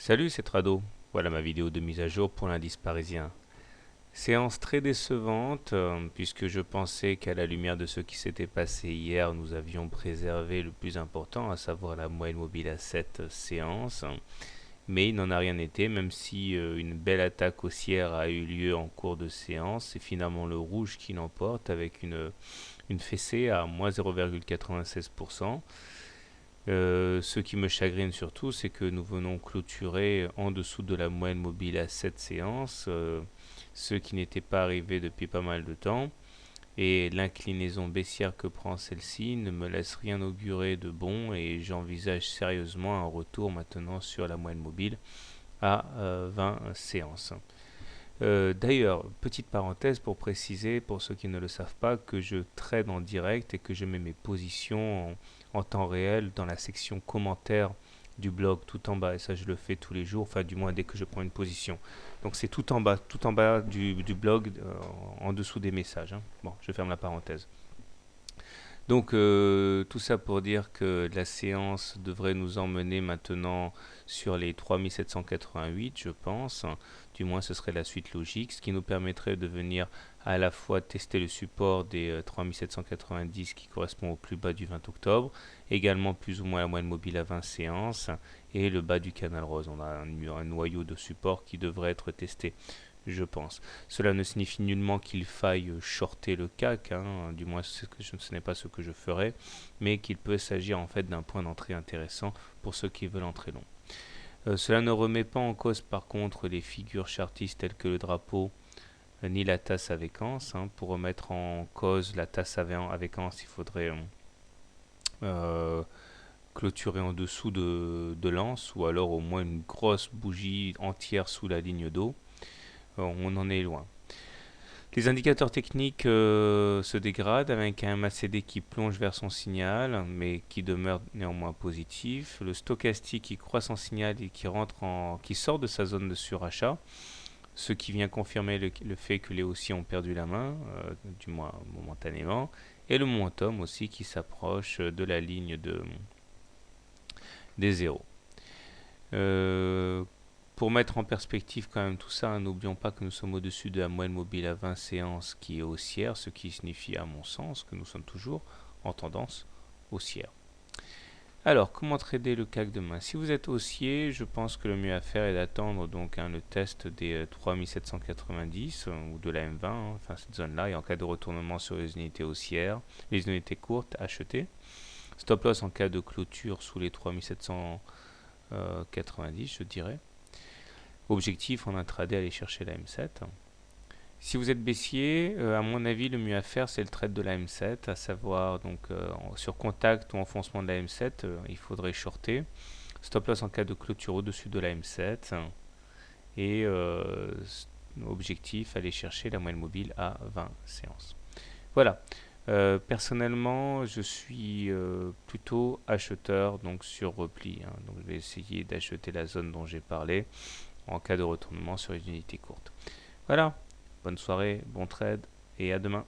Salut, c'est Trado. Voilà ma vidéo de mise à jour pour l'indice parisien. Séance très décevante, puisque je pensais qu'à la lumière de ce qui s'était passé hier, nous avions préservé le plus important, à savoir la moyenne mobile à 7 séances. Mais il n'en a rien été, même si une belle attaque haussière a eu lieu en cours de séance. C'est finalement le rouge qui l'emporte avec une fessée à moins 0,96%. Ce qui me chagrine surtout, c'est que nous venons clôturer en dessous de la moyenne mobile à 7 séances, ce qui n'était pas arrivé depuis pas mal de temps. Et l'inclinaison baissière que prend celle-ci ne me laisse rien augurer de bon et j'envisage sérieusement un retour maintenant sur la moyenne mobile à 20 séances. D'ailleurs, petite parenthèse pour préciser, pour ceux qui ne le savent pas, que je trade en direct et que je mets mes positions en temps réel dans la section commentaires du blog tout en bas. Et ça, je le fais tous les jours, enfin du moins dès que je prends une position. Donc c'est tout en bas du blog, en dessous des messages, hein. Bon, je ferme la parenthèse. Donc tout ça pour dire que la séance devrait nous emmener maintenant sur les 3788, je pense. Du moins ce serait la suite logique, ce qui nous permettrait de venir à la fois tester le support des 3790 qui correspond au plus bas du 20 octobre, également plus ou moins la moyenne mobile à 20 séances et le bas du canal rose. On a un noyau de support qui devrait être testé, je pense. Cela ne signifie nullement qu'il faille shorter le CAC, hein, du moins ce n'est pas ce que je ferai, mais qu'il peut s'agir en fait d'un point d'entrée intéressant pour ceux qui veulent entrer long. Cela ne remet pas en cause par contre les figures chartistes telles que le drapeau ni la tasse avec anse, hein. Pour remettre en cause la tasse avec anse, il faudrait clôturer en dessous de l'anse ou alors au moins une grosse bougie entière sous la ligne d'eau. On en est loin. Les indicateurs techniques se dégradent avec un MACD qui plonge vers son signal, mais qui demeure néanmoins positif. Le stochastique qui croît son signal et qui sort de sa zone de surachat, ce qui vient confirmer le fait que les haussiers ont perdu la main, du moins momentanément, et le momentum aussi qui s'approche de la ligne des zéros. Pour mettre en perspective quand même tout ça, hein, n'oublions pas que nous sommes au-dessus de la moyenne mobile à 20 séances qui est haussière, ce qui signifie à mon sens que nous sommes toujours en tendance haussière. Alors, comment trader le CAC demain? Si vous êtes haussier, je pense que le mieux à faire est d'attendre donc le test des 3790 ou de la M20, hein, enfin cette zone-là, et en cas de retournement sur les unités haussières, les unités courtes, acheter. Stop loss en cas de clôture sous les 3790, je dirais. Objectif en intraday, aller chercher la M7. Si vous êtes baissier, à mon avis, le mieux à faire, c'est le trade de la M7, à savoir donc sur contact ou enfoncement de la M7, il faudrait shorter. Stop loss en cas de clôture au-dessus de la M7 et objectif, aller chercher la moyenne mobile à 20 séances. Voilà. Personnellement, je suis plutôt acheteur donc sur repli, hein. Donc je vais essayer d'acheter la zone dont j'ai parlé en cas de retournement sur les unités courtes. Voilà, bonne soirée, bon trade et à demain.